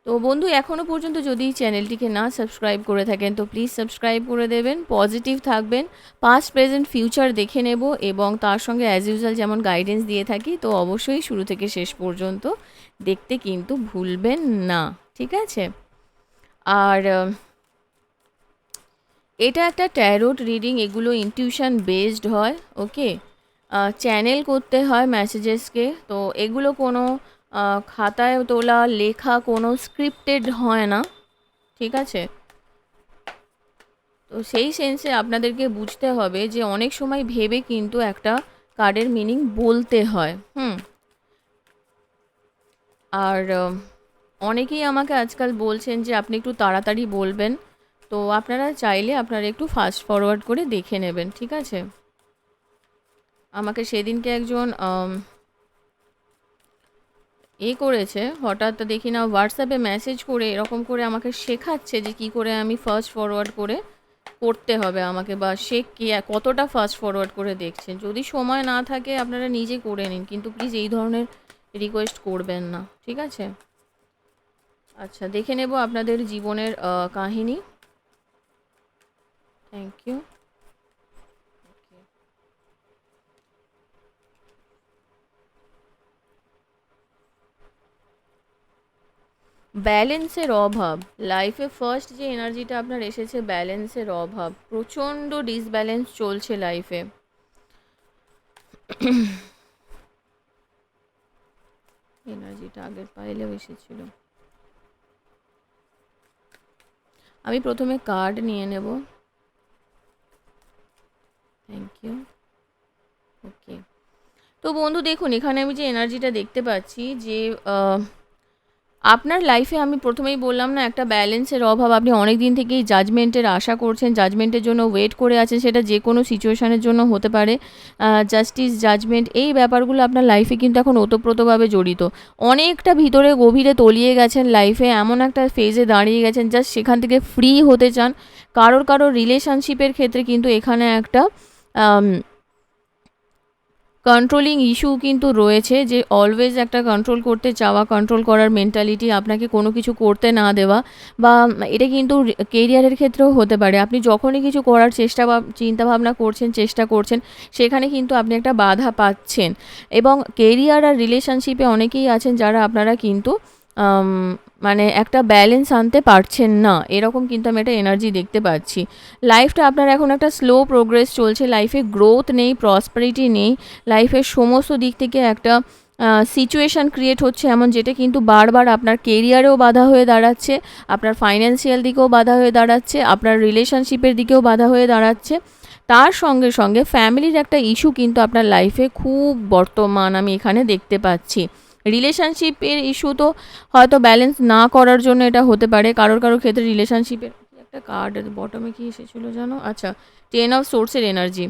তো বন্ধু, এখনও পর্যন্ত যদি চ্যানেলটিকে না সাবস্ক্রাইব করে থাকেন, তো প্লিজ সাবস্ক্রাইব করে দেবেন। পজিটিভ থাকবেন। পাস্ট, প্রেজেন্ট, ফিউচার দেখে নেব, এবং তার সঙ্গে অ্যাজ ইউজুয়াল যেমন গাইডেন্স দিয়ে থাকি, তো অবশ্যই শুরু থেকে শেষ পর্যন্ত দেখতে কিন্তু ভুলবেন না, ঠিক আছে? আর এটা একটা ট্যারোট রিডিং, এগুলো ইনটিউশন বেসড হয়। ওকে, চ্যানেল করতে হয় মেসেজেসকে, তো এগুলো কোনো খাতায় তোলা লেখা কোনো স্ক্রিপ্টেড হয় না, ঠিক আছে? তো সেই সেন্সে আপনাদেরকে বুঝতে হবে যে অনেক সময় ভেবে কিন্তু একটা কার্ডের মিনিং বলতে হয়। আর অনেকেই আমাকে আজকাল বলছেন যে আপনি একটু তাড়াতাড়ি বলবেন, তো আপনারা চাইলে আপনারা একটু ফাস্ট ফরওয়ার্ড করে দেখে নেবেন, ঠিক আছে? আমাকে সেদিনকে একজন করেছে, হঠাৎ দেখি না হোয়াটসঅ্যাপে মেসেজ করে এরকম করে আমাকে শেখাচ্ছে যে কি করে আমি ফাস্ট ফরওয়ার্ড করে করতে হবে আমাকে, বা সে কি কতটা ফাস্ট ফরওয়ার্ড করে দেখছেন। যদি সময় না থাকে আপনারা নিজে করে নিন, কিন্তু প্লিজ এই ধরনের রিকোয়েস্ট করবেন না, ঠিক আছে? আচ্ছা, দেখে নেব আপনাদের জীবনের কাহিনী। Thank you. ব্যালেন্সের অভাব, লাইফে ফার্স্ট যে এনার্জিটা আপনার এসেছে ব্যালেন্সের অভাব, প্রচণ্ড ডিসব্যালেন্স চলছে লাইফে। এনার্জিটা আগের পাইলেও এসেছিল। আমি প্রথমে কার্ড নিয়ে নেব। Thank you. ওকে, তো বন্ধু দেখুন, এখানে আমি যে এনার্জিটা দেখতে পাচ্ছি যে আপনার লাইফে, আমি প্রথমেই বললাম না, একটা ব্যালেন্সের অভাব। আপনি অনেক দিন থেকেই জাজমেন্টের আশা করছেন, জাজমেন্টের জন্য ওয়েট করে আছেন, সেটা যে কোনো সিচুয়েশানের জন্য হতে পারে। জাস্টিস, জাজমেন্ট, এই ব্যাপারগুলো আপনার লাইফে কিন্তু এখন ওতপ্রোতভাবে জড়িত। অনেকটা ভিতরে গভীরে তলিয়ে গেছেন লাইফে, এমন একটা ফেজে দাঁড়িয়ে গেছেন জাস্ট সেখান থেকে ফ্রি হতে চান। কারোর রিলেশনশিপের ক্ষেত্রে কিন্তু এখানে একটা কন্ট্রোলিং ইস্যু কিন্তু রয়েছে, যে অলওয়েজ একটা কন্ট্রোল করতে চাওয়া, কন্ট্রোল করার মেন্টালিটি, আপনাকে কোনো কিছু করতে না দেওয়া। বা এটা কিন্তু কেরিয়ারের ক্ষেত্রেও হতে পারে। আপনি যখনই কিছু করার চেষ্টা বা চিন্তাভাবনা করছেন, চেষ্টা করছেন, সেখানে কিন্তু আপনি একটা বাধা পাচ্ছেন। এবং কেরিয়ার আর রিলেশনশিপে অনেকেই আছেন যারা আপনারা কিন্তু মানে একটা ব্যালেন্স আনতে পারছেন না, এরকম কিন্তু আমি একটা এনার্জি দেখতে পাচ্ছি। লাইফটা আপনার এখন একটা স্লো প্রোগ্রেস চলছে, লাইফে গ্রোথ নেই, প্রসপারিটি নেই, লাইফের সমস্ত দিক থেকে একটা সিচুয়েশান ক্রিয়েট হচ্ছে এমন, যেটা কিন্তু বারবার আপনার কেরিয়ারেও বাধা হয়ে দাঁড়াচ্ছে, আপনার ফাইন্যান্সিয়াল দিকেও বাধা হয়ে দাঁড়াচ্ছে, আপনার রিলেশনশিপের দিকেও বাধা হয়ে দাঁড়াচ্ছে। তার সঙ্গে সঙ্গে ফ্যামিলির একটা ইস্যু কিন্তু আপনার লাইফে খুব বর্তমান আমি এখানে দেখতে পাচ্ছি। রিলেশনশিপের ইস্যু তো হয়তো ব্যালেন্স না করার জন্য এটা হতে পারে কারোর ক্ষেত্রে। রিলেশনশিপের একটা কার্ড বটমে কি এসেছিলো জানো? আচ্ছা, 10 অফ সোর্সের এনার্জি।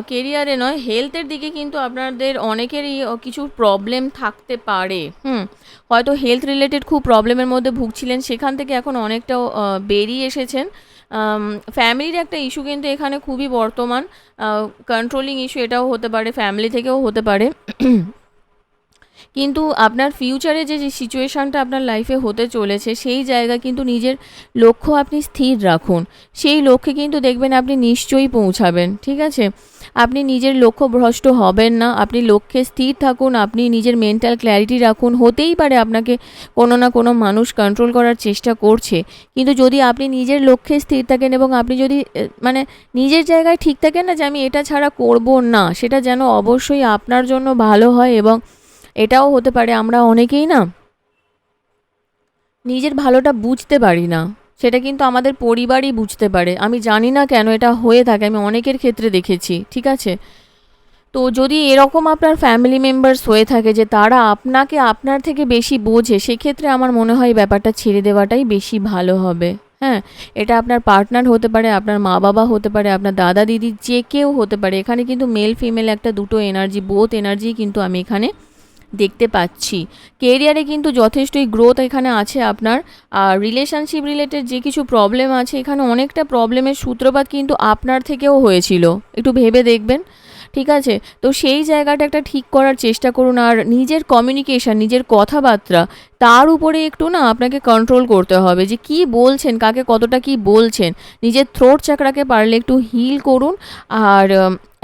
কেরিয়ারে নয়, হেলথের দিকে কিন্তু আপনাদের অনেকেরই কিছু প্রবলেম থাকতে পারে। হয়তো হেলথ রিলেটেড খুব প্রবলেমের মধ্যে ভুগছিলেন, সেখান থেকে এখন অনেকটাও বেরিয়ে এসেছেন। ফ্যামিলির একটা ইস্যু কিন্তু এখানে খুবই বর্তমান, কন্ট্রোলিং ইস্যু, এটাও হতে পারে, ফ্যামিলি থেকেও হতে পারে। কিন্তু আপনার ফিউচারে যে সিচুয়েশানটা আপনার লাইফে হতে চলেছে, সেই জায়গা কিন্তু নিজের লক্ষ্য আপনি স্থির রাখুন। সেই লক্ষ্যে কিন্তু দেখবেন আপনি নিশ্চয়ই পৌঁছাবেন, ঠিক আছে? আপনি নিজের লক্ষ্য ভ্রষ্ট হবেন না, আপনি লক্ষ্যে স্থির থাকুন, আপনি নিজের মেন্টাল ক্ল্যারিটি রাখুন। হতেই পারে আপনাকে কোনো না কোনো মানুষ কন্ট্রোল করার চেষ্টা করছে, কিন্তু যদি আপনি নিজের লক্ষ্যে স্থির থাকেন এবং আপনি যদি মানে নিজের জায়গায় ঠিক থাকেন না যে আমি এটা ছাড়া করব না, সেটা যেন অবশ্যই আপনার জন্য ভালো হয়। এবং এটাও হতে পারে, আমরা অনেকেই না নিজের ভালোটা বুঝতে পারি না, সেটা কিন্তু আমাদের পরিবারই বুঝতে পারে। আমি জানি না কেন এটা হয়ে থাকে, আমি অনেকের ক্ষেত্রে দেখেছি, ঠিক আছে? তো যদি এরকম আপনার ফ্যামিলি মেম্বার্স হয়ে থাকে যে তারা আপনাকে আপনার থেকে বেশি বোঝে, সেক্ষেত্রে আমার মনে হয় ব্যাপারটা ছেড়ে দেওয়াটাই বেশি ভালো হবে। হ্যাঁ, এটা আপনার পার্টনার হতে পারে, আপনার মা বাবা হতে পারে, আপনার দাদা দিদি, যে কেউ হতে পারে। এখানে কিন্তু মেল ফিমেল একটা দুটো এনার্জি, বোথ এনার্জি কিন্তু আমি এখানে দেখতে পাচ্ছি। কেরিয়ারে কিন্তু যথেষ্টই গ্রোথ এখানে আছে আপনার। আর রিলেশনশিপ রিলেটেড যে কিছু প্রবলেম আছে, এখানে অনেকটা প্রবলেমের সূত্রপাত কিন্তু আপনার থেকেও হয়েছিল, একটু ভেবে দেখবেন, ঠিক আছে? তো সেই জায়গাটা একটা ঠিক করার চেষ্টা করুন। আর নিজের কমিউনিকেশান, নিজের কথাবার্তা, তার উপরে একটু না আপনাকে কন্ট্রোল করতে হবে, যে কি বলছেন, কাকে কতটা কি বলছেন। নিজের থ্রোট চাকরাকে পারলে একটু হিল করুন। আর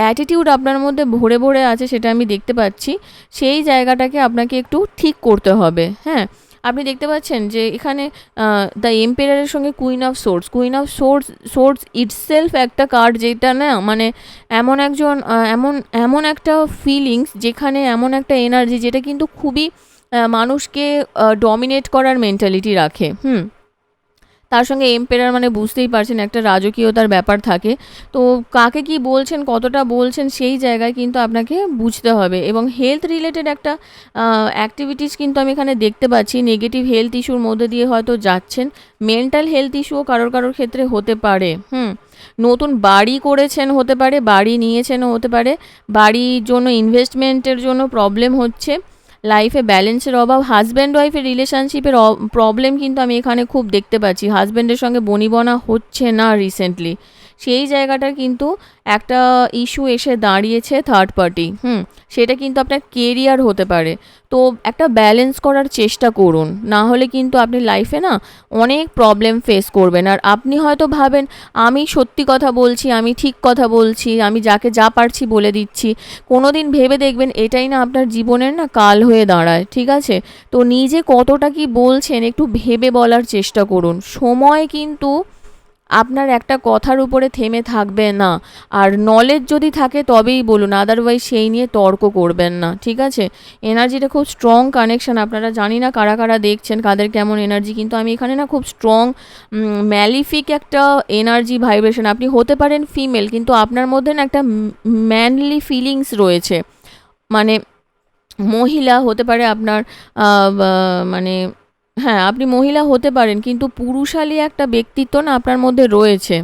অ্যাটিটিউড আপনার মধ্যে ভরে ভরে আছে, সেটা আমি দেখতে পাচ্ছি, সেই জায়গাটাকে আপনাকে একটু ঠিক করতে হবে। হ্যাঁ, আপনি দেখতে পাচ্ছেন যে এখানে দ্য এম্পেরারের সঙ্গে কুইন অফ সোর্স ইটসেলফ একটা কার্ড, যেটা না মানে এমন একজন এমন একটা ফিলিংস, যেখানে এমন একটা এনার্জি যেটা কিন্তু খুবই মানুষকে ডমিনেট করার মেন্টালিটি রাখে। তার সঙ্গে এম্পেরার মানে বুঝতেই পারছেন একটা রাজকীয়তার ব্যাপার থাকে। তো কাকে কি বলছেন, কতটা বলছেন, সেই জায়গায় কিন্তু আপনাকে বুঝতে হবে। এবং হেলথ রিলেটেড একটা অ্যাক্টিভিটিস কিন্তু আমি এখানে দেখতে পাচ্ছি। নেগেটিভ হেলথ ইস্যুর মধ্যে দিয়ে হয়তো যাচ্ছেন। মেন্টাল হেলথ ইস্যুও কারোর ক্ষেত্রে হতে পারে। নতুন বাড়ি করেছেন হতে পারে, বাড়ি নিয়েছেনও হতে পারে, বাড়ির জন্য ইনভেস্টমেন্টের জন্য প্রবলেম হচ্ছে, লাইফে ব্যালেন্সের অভাব, হাজব্যান্ড ওয়াইফের রিলেশনশিপের প্রবলেম কিন্তু আমি এখানে খুব দেখতে পাচ্ছি। হাজব্যান্ডের সঙ্গে বনিবনা হচ্ছে না রিসেন্টলি, সেই জায়গাটার কিন্তু একটা ইস্যু এসে দাঁড়িয়েছে থার্ড পার্টি। সেটা কিন্তু আপনার কেরিয়ার হতে পারে। তো একটা ব্যালেন্স করার চেষ্টা করুন, না হলে কিন্তু আপনি লাইফে না অনেক প্রবলেম ফেস করবেন। আর আপনি হয়তো ভাবেন আমি সত্যি কথা বলছি, আমি ঠিক কথা বলছি, আমি যাকে যা পারছি বলে দিচ্ছি। কোনো দিন ভেবে দেখবেন এটাই না আপনার জীবনের না কাল হয়ে দাঁড়ায়, ঠিক আছে? তো নিজে কতটা কি বলছেন একটু ভেবে বলার চেষ্টা করুন। সময় কিন্তু আপনার একটা কথার উপরে থেমে থাকবে না। আর নলেজ যদি থাকে তবেই বলুন, আদারওয়াইজ সেই নিয়ে তর্ক করবেন না, ঠিক আছে? এনার্জিটা খুব স্ট্রং কানেকশন। আপনারা জানি না কারা কারা দেখছেন, কাদের কেমন এনার্জি, কিন্তু আমি এখানে না খুব স্ট্রং ম্যালিফিক একটা এনার্জি ভাইব্রেশন। আপনি হতে পারেন ফিমেল, কিন্তু আপনার মধ্যে না একটা ম্যানলি ফিলিংস রয়েছে। মানে মহিলা হতে পারে আপনার মানে হ্যাঁ, আপনি মহিলা হতে পারেন, কিন্তু পুরুষালী একটা ব্যক্তিত্ব না আপনার মধ্যে রয়েছে।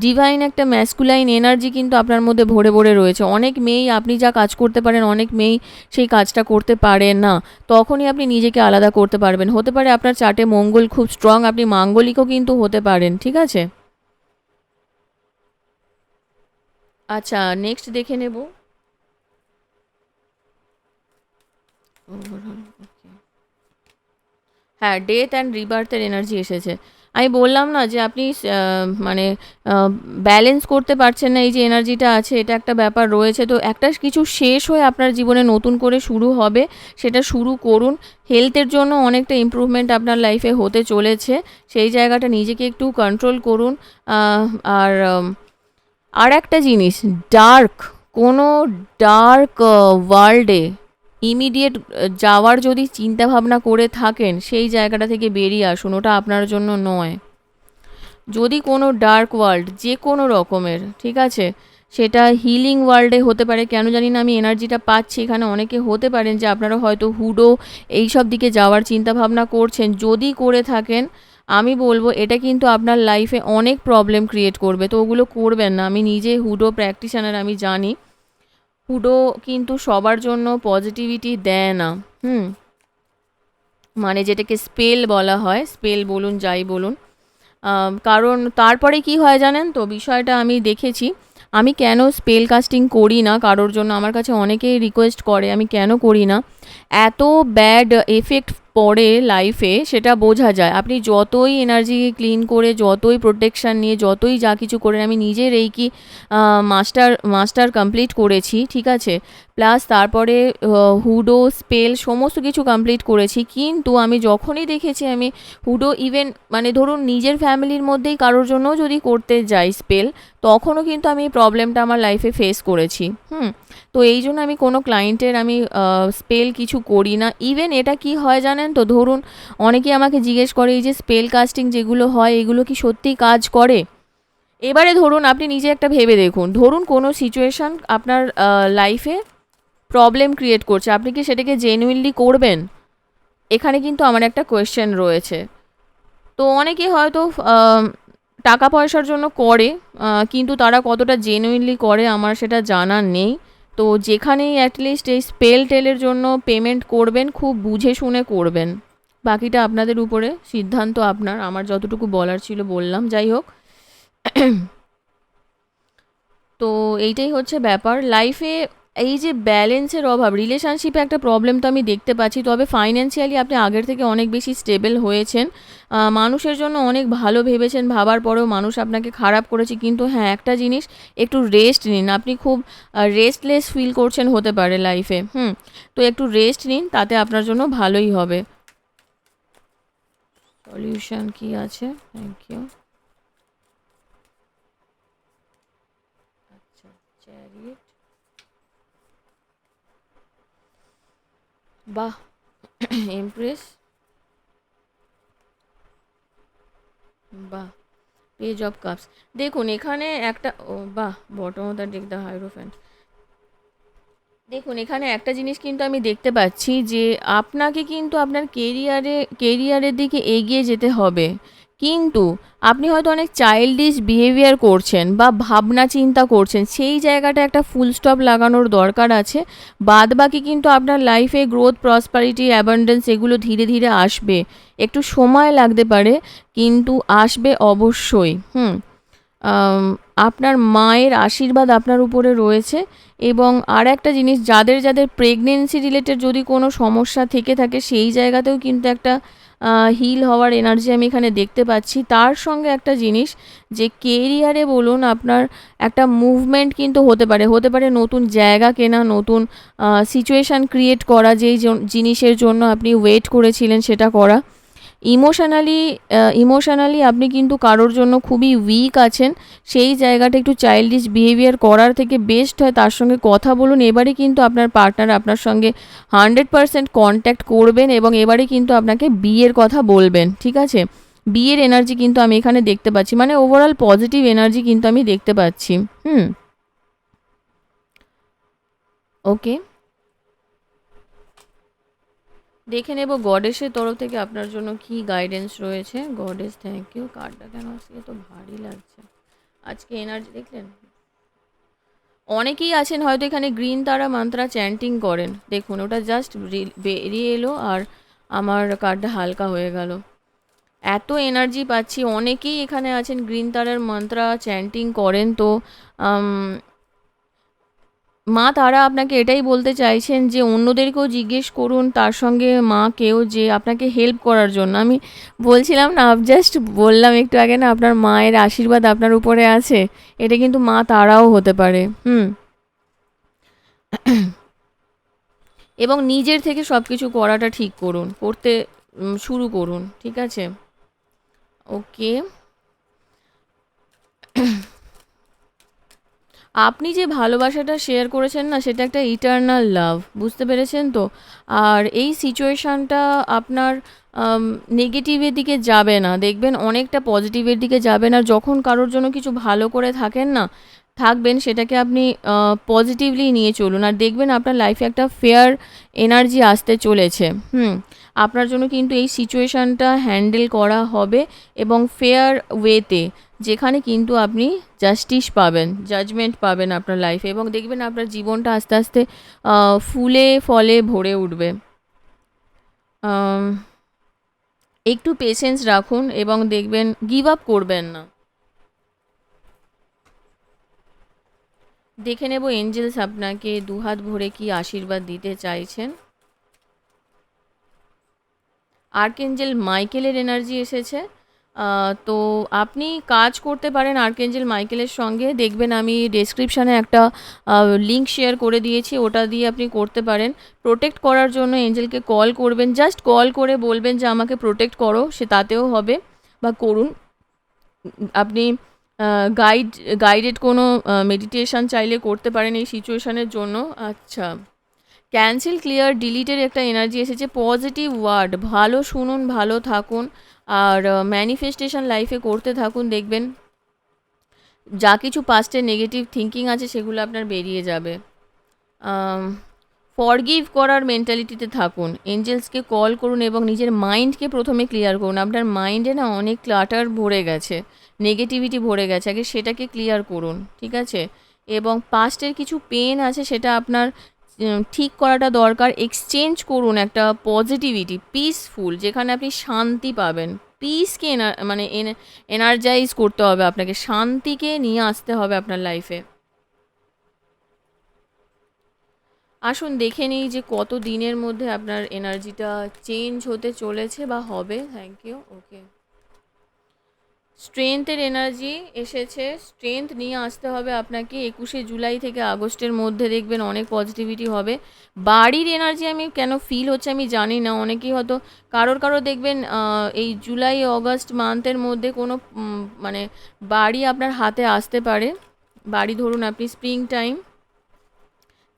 ডিভাইন একটা ম্যাসকুলাইন এনার্জি কিন্তু আপনার মধ্যে ভরে ভরে রয়েছে। অনেক মেয়েই আপনি যা কাজ করতে পারেন, অনেক মেয়েই সেই কাজটা করতে পারে না। তখনই আপনি নিজেকে আলাদা করতে পারবেন। হতে পারে আপনার চার্টে মঙ্গল খুব স্ট্রং, আপনি মাঙ্গলিকও কিন্তু হতে পারেন, ঠিক আছে? আচ্ছা, নেক্সট দেখে নেব। হ্যাঁ, ডেথ অ্যান্ড রিবার্থের এনার্জি এসেছে। আমি বললাম না যে আপনি মানে ব্যালেন্স করতে পারছেন না, এই যে এনার্জিটা আছে, এটা একটা ব্যাপার রয়েছে। তো একটা কিছু শেষ হয়ে আপনার জীবনে নতুন করে শুরু হবে, সেটা শুরু করুন। হেলথের জন্য অনেকটা ইমপ্রুভমেন্ট আপনার লাইফে হতে চলেছে, সেই জায়গাটা নিজেকে একটু কন্ট্রোল করুন। আর আর একটা জিনিস, ডার্ক কোনো ডার্ক ওয়ার্ল্ডে ইমিডিয়েট যাওয়ার যদি চিন্তাভাবনা করে থাকেন, সেই জায়গাটা থেকে বেরিয়ে আসুন, ওটা আপনার জন্য নয়। যদি কোনো ডার্ক ওয়ার্ল্ড যে কোনো রকমের, ঠিক আছে, সেটা হিলিং ওয়ার্ল্ডে হতে পারে, কেন জানি না আমি এনার্জিটা পাচ্ছি এখানে। অনেকে হতে পারেন যে আপনারা হয়তো হুডো এইসব দিকে যাওয়ার চিন্তাভাবনা করছেন। যদি করে থাকেন, আমি বলবো এটা কিন্তু আপনার লাইফে অনেক প্রবলেম ক্রিয়েট করবে, তো ওগুলো করবেন না। আমি নিজে হুডো প্র্যাকটিশনার, আমি জানি হুডো কিন্তু সবার জন্য পজিটিভিটি দেয় না। মানে যেটাকে স্পেল বলা হয়, স্পেল বলুন যাই বলুন। কারণ তারপরে কি হয় জানেন তো, বিষয়টা আমি দেখেছি। আমি কেন স্পেল কাস্টিং করি না কারোর জন্য, আমার কাছে অনেকেই রিকোয়েস্ট করে, আমি কেন করি না। এত ব্যাড এফেক্ট পড়ে লাইফে, সেটা বোঝা যায়। আপনি যতই এনার্জি ক্লিন করে, যতই প্রোটেকশান নিয়ে, যতই যা কিছু করে, আমি নিজের এই কি মাস্টার কমপ্লিট করেছি, ঠিক আছে? প্লাস তারপরে হুডো স্পেল সমস্ত কিছু কমপ্লিট করেছি। কিন্তু আমি যখনই দেখেছি আমি হুডো ইভেন মানে ধরুন নিজের ফ্যামিলির মধ্যেই কারোর জন্য যদি করতে যাই স্পেল, তখনও কিন্তু আমি এই প্রবলেমটা আমার লাইফে ফেস করেছি। তো এই জন্য আমি কোনো ক্লায়েন্টের আমি স্পেল কিছু করি না। ইভেন এটা কি হয় জানেন তো, ধরুন অনেকেই আমাকে জিজ্ঞেস করে এই যে স্পেল কাস্টিং যেগুলো হয়, এগুলো কি সত্যিই কাজ করে? এবারে ধরুন আপনি নিজে একটা ভেবে দেখুন, ধরুন কোনো সিচুয়েশান আপনার লাইফে প্রবলেম ক্রিয়েট করছে, আপনি কি সেটাকে জেনুইনলি করবেন? এখানে কিন্তু আমার একটা কোয়েশ্চেন রয়েছে। তো অনেকে হয়তো টাকা পয়সার জন্য করে, কিন্তু তারা কতটা জেনুইনলি করে আমার সেটা জানা নেই। তো যেখানেই অ্যাটলিস্ট এই স্পেল টেলের জন্য পেমেন্ট করবেন, খুব বুঝে শুনে করবেন। বাকিটা আপনাদের উপরে, সিদ্ধান্ত আপনার। আমার যতটুকু বলার ছিল বললাম, যাই হোক। তো এইটাই হচ্ছে ব্যাপার লাইফে। এই যে ব্যালেন্সের অভাব, রিলেশনশিপে একটা প্রবলেম তো আমি দেখতে পাচ্ছি। তবে ফাইন্যান্সিয়ালি আপনি আগের থেকে অনেক বেশি স্টেবল হয়েছেন। মানুষের জন্য অনেক ভালো ভেবেছেন, ভাবার পরেও মানুষ আপনাকে খারাপ করেছে। কিন্তু হ্যাঁ, একটা জিনিস, একটু রেস্ট নিন। আপনি খুব রেস্টলেস ফিল করছেন হতে পারে লাইফে। তো একটু রেস্ট নিন, তাতে আপনার জন্য ভালোই হবে। সলিউশন কি আছে? Thank you. আচ্ছা, চ্যারিয়েট, বাহ। এমপ্রেস, বাহ। পেজ অফ কাপস, দেখুন এখানে একটা, ও বাহ, bottom of the deck the hierophant. দেখুন এখানে একটা জিনিস কিন্তু আমি দেখতে পাচ্ছি যে আপনাকে কিন্তু আপনার কেরিয়ারের দিকে এগিয়ে যেতে হবে, কিন্তু আপনি হয়তো অনেক চাইল্ডিশ বিহেভিয়ার করছেন বা ভাবনা চিন্তা করছেন, সেই জায়গাটা একটা ফুল স্টপ লাগানোর দরকার আছে। বাদ বাকি কিন্তু আপনার লাইফে গ্রোথ, প্রসপারিটি, অ্যাবান্ডেন্স এগুলো ধীরে ধীরে আসবে। একটু সময় লাগতে পারে, কিন্তু আসবে অবশ্যই। আম, আপনার মায়ের আশীর্বাদ আপনার উপরে রয়েছে। এবং আর একটা জিনিস, যাদের যাদের প্রেগনেন্সি রিলেটেড যদি কোনো সমস্যা থেকে থাকে, সেই জায়গাতেও কিন্তু একটা হিল হওয়ার এনার্জি আমি এখানে দেখতে পাচ্ছি। তার সঙ্গে একটা জিনিস, যে কেরিয়ারে বলুন, আপনার একটা মুভমেন্ট কিন্তু হতে পারে নতুন জায়গা কেনা, নতুন সিচুয়েশান ক্রিয়েট করা, যেই জিনিসের জন্য আপনি ওয়েট করেছিলেন সেটা করা। ইমোশনালি আপনি কিন্তু কারোর জন্য খুবই উইক আছেন, সেই জায়গাটা একটু চাইল্ডিশ বিহেভিয়ার করার থেকে বেস্ট হয় তার সঙ্গে কথা বলুন। এবারে কিন্তু আপনার পার্টনার আপনার সঙ্গে 100% কন্ট্যাক্ট করবেন এবং এবারে কিন্তু আপনাকে বিয়ের কথা বলবেন, ঠিক আছে? বিয়ের এনার্জি কিন্তু আমি এখানে দেখতে পাচ্ছি, মানে ওভারঅল পজিটিভ এনার্জি কিন্তু আমি দেখতে পাচ্ছি। ওকে, দেখে নেব গডেসের তরফ থেকে আপনার জন্য কি গাইডেন্স রয়েছে। Goddess, thank you. কার্ডটা কেন আসলে তো ভারী লাগছে আজকে, এনার্জি দেখলেন? অনেকেই আছেন হয়তো এখানে গ্রিন তারা মান্ত্রা চ্যান্টিং করেন, দেখুন ওটা জাস্ট বেরিয়ে এলো আর আমার কার্ডটা হালকা হয়ে গেল। এত এনার্জি পাচ্ছি, অনেকেই এখানে আছেন গ্রিন তারার মান্ত্রা চ্যান্টিং করেন। তো মা তারা আপনাকে এটাই বলতে চাইছেন যে অন্যদেরকেও জিজ্ঞেস করুন, তার সঙ্গে মাকেও, যে আপনাকে হেল্প করার জন্য। আমি বলছিলাম না, জাস্ট বললাম একটু আগে না, আপনার মায়ের আশীর্বাদ আপনার উপরে আছে, এটা কিন্তু মা তারাও হতে পারে। এবং নিজের থেকে সব কিছু করাটা ঠিক করুন, করতে শুরু করুন, ঠিক আছে? ওকে, আপনি যে ভালোবাসাটা শেয়ার করেছেন না, সেটা একটা ইটারনাল লাভ, বুঝতে পেরেছেন তো? আর এই সিচুয়েশানটা আপনার নেগেটিভের দিকে যাবে না, দেখবেন অনেকটা পজিটিভের দিকে যাবেন। আর যখন কারোর জন্য কিছু ভালো করে থাকবেন, সেটাকে আপনি পজিটিভলি নিয়ে চলুন, আর দেখবেন আপনার লাইফে একটা ফেয়ার এনার্জি আসতে চলেছে। আপনার জন্য কিন্তু এই সিচুয়েশানটা হ্যান্ডেল করা হবে এবং ফেয়ার ওয়েতে, যেখানে কিন্তু আপনি জাস্টিস পাবেন, জাজমেন্ট পাবেন আপনার লাইফে, এবং দেখবেন আপনার জীবনটা আস্তে আস্তে ফুলে ফলে ভরে উঠবে। একটু পেশেন্স রাখুন এবং দেখবেন গিভ আপ করবেন না। দেখে নেব এঞ্জেলস আপনাকে দুহাত ভরে কি আশীর্বাদ দিতে চাইছেন। আর্কএঞ্জেল মাইকেলের এনার্জি এসেছে। তো আপনি কাজ করতে পারেন আর্কএঞ্জেল মাইকেলের সঙ্গে, দেখবেন আমি ডেসক্রিপশানে একটা লিঙ্ক শেয়ার করে দিয়েছি, ওটা দিয়ে আপনি করতে পারেন। প্রোটেক্ট করার জন্য এঞ্জেলকে কল করবেন, জাস্ট কল করে বলবেন যে আমাকে প্রোটেক্ট করো, সে তাতেও হবে, বা করুন। আপনি গাইডেড কোনো মেডিটেশন চাইলে করতে পারেন এই সিচুয়েশানের জন্য। আচ্ছা, ক্যান্সেল, ক্লিয়ার, ডিলিটের একটা এনার্জি এসেছে। পজিটিভ ওয়ার্ড, ভালো শুনুন, ভালো থাকুন, আর ম্যানিফেস্টেশন লাইফে করতে থাকুন, দেখবেন যা কিছু পাস্টে নেগেটিভ থিঙ্কিং আছে সেগুলো আপনার বেরিয়ে যাবে। ফরগিভ করার মেন্টালিটিতে থাকুন, এঞ্জেলসকে কল করুন এবং নিজের মাইন্ডকে প্রথমে ক্লিয়ার করুন। আপনার মাইন্ডে না অনেক ক্লাটার ভরে গেছে, নেগেটিভিটি ভরে গেছে, আগে সেটাকে ক্লিয়ার করুন, ঠিক আছে? এবং পাস্টের কিছু পেন আছে, সেটা আপনার ঠিক করাটা দরকার। এক্সচেঞ্জ করুন একটা পজিটিভিটি, পিসফুল, যেখানে আপনি শান্তি পাবেন। পিসকে মানে এনার্জাইজ করতে হবে আপনাকে, শান্তিকে নিয়ে আসতে হবে আপনার লাইফে। আসুন দেখে নিই যে কত দিনের মধ্যে আপনার এনার্জিটা চেঞ্জ হতে চলেছে বা হবে। Thank you. ওকে, স্ট্রেংথের এনার্জি এসেছে, স্ট্রেংথ নিয়ে আসতে হবে আপনাকে। 21শে জুলাই থেকে আগস্টের মধ্যে দেখবেন অনেক পজিটিভিটি হবে। বাড়ির এনার্জি আমি কেন ফিল হচ্ছে আমি জানি না, অনেকেই হয়তো কারোর দেখবেন এই জুলাই অগস্ট মান্থের মধ্যে কোনো মানে বাড়ি আপনার হাতে আসতে পারে। বাড়ি ধরুন আপনি স্প্রিং টাইম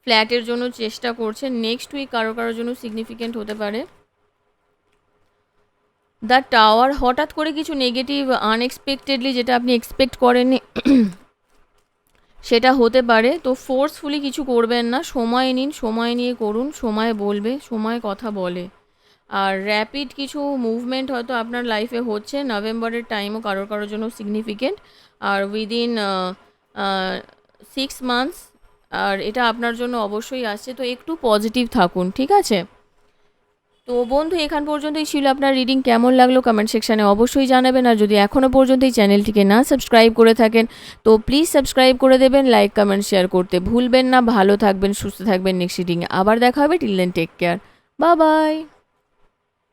ফ্ল্যাটের জন্য চেষ্টা করছেন, নেক্সট উইক কারোর জন্য সিগনিফিকেন্ট হতে পারে। দ্য টাওয়ার, হঠাৎ করে কিছু নেগেটিভ আনএক্সপেক্টেডলি যেটা আপনি এক্সপেক্ট করেননি সেটা হতে পারে। তো ফোর্সফুলি কিছু করবেন না, সময় নিন, সময় নিয়ে করুন, সময় বলবে, সময় কথা বলে। আর র্যাপিড কিছু মুভমেন্ট হয়তো আপনার লাইফে হচ্ছে, নভেম্বরের টাইমও কারোর জন্য significant. R within 6 months are এটা আপনার জন্য অবশ্যই আসছে। তো একটু পজিটিভ থাকুন, ঠিক আছে? তো বন্ধু, এখান পর্যন্তই ছিল আপনার রিডিং। কেমন লাগলো কমেন্ট সেকশানে অবশ্যই জানাবেন। আর যদি এখনও পর্যন্ত এই চ্যানেলটিকে না সাবস্ক্রাইব করে থাকেন তো প্লিজ সাবস্ক্রাইব করে দেবেন, লাইক কমেন্ট শেয়ার করতে ভুলবেন না। ভালো থাকবেন, সুস্থ থাকবেন। নেক্সট রিডিংয়ে আবার দেখা হবে। Till then take care, bye by.